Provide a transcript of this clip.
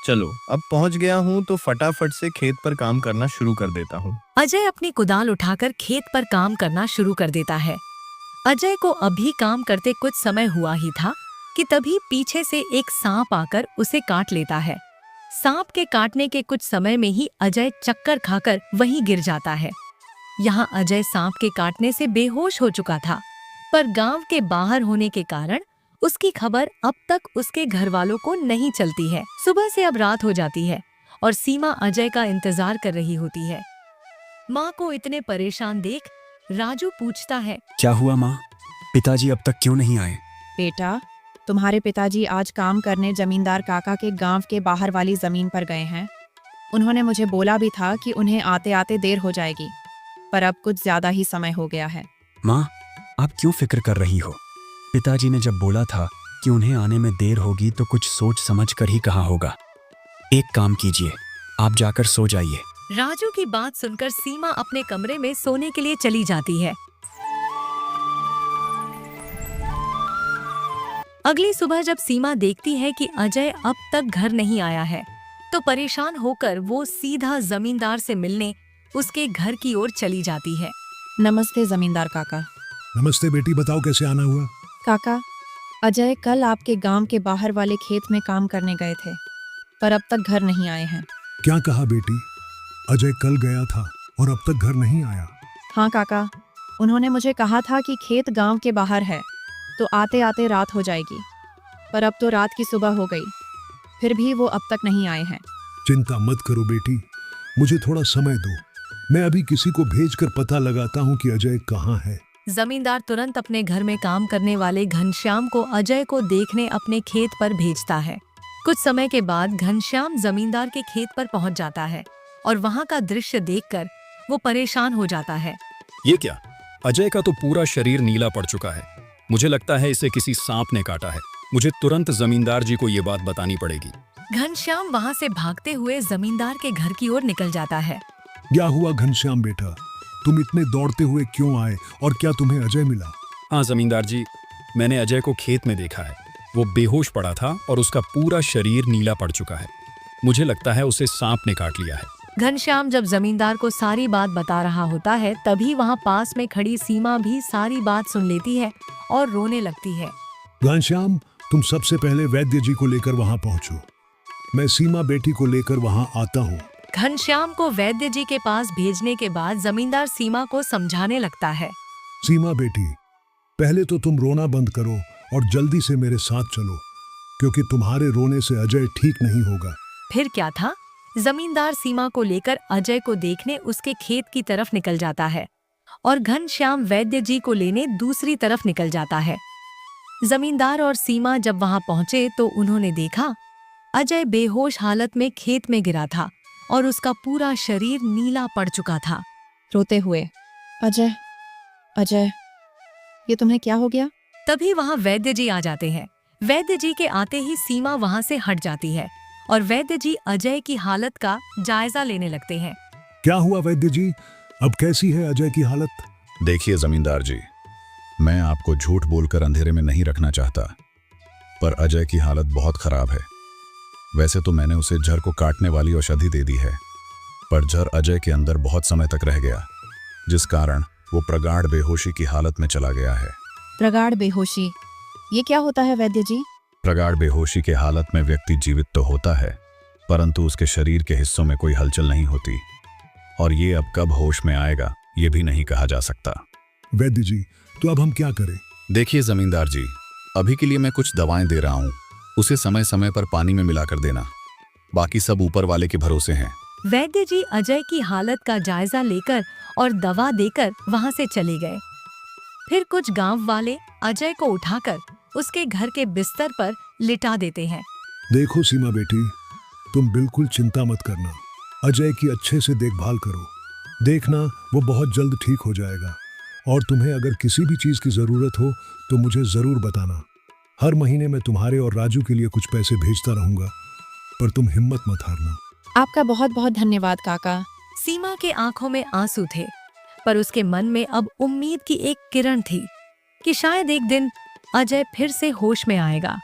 चलो अब पहुंच गया हूँ तो फटाफट से खेत पर काम करना शुरू कर देता हूँ। अजय अपनी कुदाल उठाकर खेत पर काम करना शुरू कर देता है। अजय को अभी काम करते कुछ समय हुआ ही था कि तभी पीछे से एक सांप आकर उसे काट लेता है। सांप के काटने के कुछ समय में ही अजय चक्कर खाकर वहीं गिर जाता है। यहाँ अजय सांप के काटने से बेहोश हो चुका था, पर गांव के बाहर होने के कारण उसकी खबर अब तक उसके घर वालों को नहीं चलती है। सुबह से अब रात हो जाती है और सीमा अजय का इंतजार कर रही होती है। माँ को इतने परेशान देख राजू पूछता है, क्या हुआ माँ? पिताजी अब तक क्यों नहीं आए? बेटा, तुम्हारे पिताजी आज काम करने जमींदार काका के गांव के बाहर वाली जमीन पर गए हैं। उन्होंने मुझे बोला भी था कि उन्हें आते आते देर हो जाएगी, पर अब कुछ ज्यादा ही समय हो गया है। माँ, आप क्यों फिक्र कर रही हो? पिताजी ने जब बोला था कि उन्हें आने में देर होगी तो कुछ सोच समझ कर ही कहा होगा। एक काम कीजिए, आप जाकर सो जाइए। राजू की बात सुनकर सीमा अपने कमरे में सोने के लिए चली जाती है। अगली सुबह जब सीमा देखती है कि अजय अब तक घर नहीं आया है, तो परेशान होकर वो सीधा जमींदार से मिलने उसके घर की ओर चली जाती है। नमस्ते जमींदार काका। नमस्ते बेटी, बताओ कैसे आना हुआ? काका, अजय कल आपके गांव के बाहर वाले खेत में काम करने गए थे, पर अब तक घर नहीं आए हैं। क्या कहा बेटी? अजय कल गया था और अब तक घर नहीं आया? हाँ काका, उन्होंने मुझे कहा था कि खेत गांव के बाहर है तो आते आते रात हो जाएगी, पर अब तो रात की सुबह हो गई, फिर भी वो अब तक नहीं आए हैं। चिंता मत करो बेटी, मुझे थोड़ा समय दो। मैं अभी किसी को भेजकर पता लगाता हूँ कि अजय कहाँ है। जमींदार तुरंत अपने घर में काम करने वाले घनश्याम को अजय को देखने अपने खेत पर भेजता है। कुछ समय के बाद घनश्याम जमींदार के खेत पर पहुंच जाता है और वहां का दृश्य देखकर वो परेशान हो जाता है। ये क्या? अजय का तो पूरा शरीर नीला पड़ चुका है। मुझे लगता है इसे किसी सांप ने काटा है। मुझे तुरंत जमींदार जी को ये बात बतानी पड़ेगी। घनश्याम वहां से भागते हुए जमींदार के घर की ओर निकल जाता है। क्या हुआ घनश्याम बेटा, तुम इतने दौड़ते हुए क्यों आए और क्या तुम्हें अजय मिला? हाँ जमींदार जी, मैंने अजय को खेत में देखा है। वो बेहोश पड़ा था और उसका पूरा शरीर नीला पड़ चुका है। मुझे लगता है उसे सांप ने काट लिया है। घनश्याम जब जमींदार को सारी बात बता रहा होता है, तभी वहाँ पास में खड़ी सीमा भी सारी बात सुन लेती है और रोने लगती है। घनश्याम, तुम सबसे पहले वैद्य जी को लेकर वहां पहुंचो। मैं सीमा बेटी को लेकर वहां आता हूँ। घनश्याम को वैद्य जी के पास भेजने के बाद जमींदार सीमा को समझाने लगता है। सीमा बेटी, पहले तो तुम रोना बंद करो और जल्दी से मेरे साथ चलो, क्योंकि तुम्हारे रोने से अजय ठीक नहीं होगा। फिर क्या था, जमींदार सीमा को लेकर अजय को देखने उसके खेत की तरफ निकल जाता है और घनश्याम वैद्य जी को लेने दूसरी तरफ निकल जाता है। जमींदार और सीमा जब वहां पहुंचे तो उन्होंने देखा अजय बेहोश हालत में खेत में गिरा था और उसका पूरा शरीर नीला पड़ चुका था। रोते हुए, अजय, अजय, ये तुम्हें क्या हो गया? तभी वहां वैद्य जी आ जाते हैं। वैद्य जी के आते ही सीमा वहां से हट जाती है और वैद्य जी अजय की हालत का जायजा लेने लगते हैं। क्या हुआ वैद्य जी, अब कैसी है अजय की हालत? देखिए जमींदार जी, मैं आपको झूठ बोलकर अंधेरे में नहीं रखना चाहता, पर अजय की हालत बहुत खराब है। वैसे तो मैंने उसे जहर को काटने वाली औषधि दे दी है, पर जहर अजय के अंदर बहुत समय तक रह गया, जिस कारण वो प्रगाढ़ बेहोशी की हालत में चला गया है। प्रगाढ़ बेहोशी, ये क्या होता है वैद्य जी? प्रगाढ़ बेहोशी के हालत में व्यक्ति जीवित तो होता है, परंतु उसके शरीर के हिस्सों में कोई हलचल नहीं होती, और ये अब कब होश में आएगा ये भी नहीं कहा जा सकता। वैद्य जी, तो अब हम क्या करें? देखिए जमींदार जी, अभी के लिए मैं कुछ दवाएं दे रहा हूँ, उसे समय समय पर पानी में मिलाकर देना। बाकी सब ऊपर वाले के भरोसे हैं। वैद्य जी अजय की हालत का जायजा लेकर और दवा देकर वहां से चले गए। फिर कुछ गांव वाले अजय को उठाकर उसके घर के बिस्तर पर लिटा देते हैं। देखो सीमा बेटी, तुम बिल्कुल चिंता मत करना। अजय की अच्छे से देखभाल करो, देखना वो बहुत जल्द ठीक हो जाएगा। और तुम्हें अगर किसी भी चीज की जरूरत हो तो मुझे जरूर बताना। हर महीने मैं तुम्हारे और राजू के लिए कुछ पैसे भेजता रहूंगा, पर तुम हिम्मत मत हारना। आपका बहुत बहुत धन्यवाद काका। सीमा के आंखों में आंसू थे, पर उसके मन में अब उम्मीद की एक किरण थी कि शायद एक दिन अजय फिर से होश में आएगा।